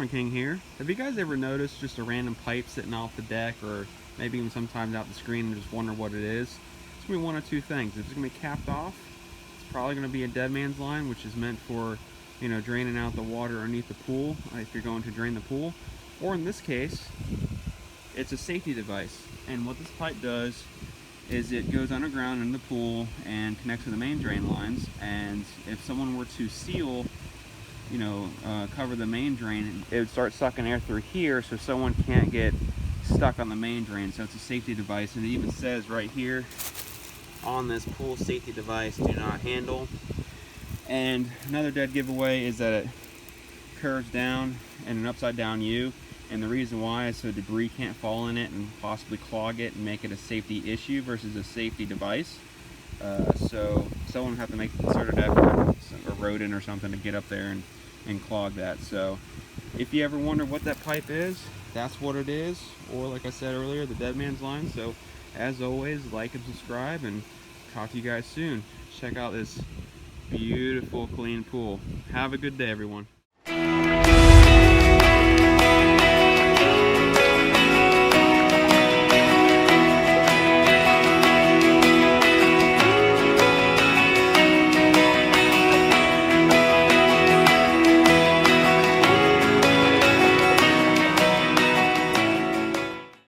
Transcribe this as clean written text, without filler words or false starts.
Chlorine King here. Have you guys ever noticed just a random pipe sitting off the deck, or maybe even sometimes out the screen, and just wonder what it is? It's going to be one of two things. If it's going to be capped off, it's probably going to be a dead man's line, which is meant for, you know, draining out the water underneath the pool if you're going to drain the pool. Or in this case, it's a safety device. And what this pipe does is it goes underground in the pool and connects to the main drain lines. And if someone were to seal, you know, cover the main drain, it would start sucking air through here, so someone can't get stuck on the main drain. So it's a safety device, and it even says right here on this pool safety device, do not handle. And another dead giveaway is that it curves down in an upside down U, and the reason why is so debris can't fall in it and possibly clog it and make it a safety issue versus a safety device. So someone would have to make a concerted effort, a rodent or something, to get up there and clog that. So if you ever wonder what that pipe is, that's what it is. Or like I said earlier, the dead man's line. So as always, like and subscribe, and talk to you guys soon. Check out this beautiful clean pool. Have a good day, everyone.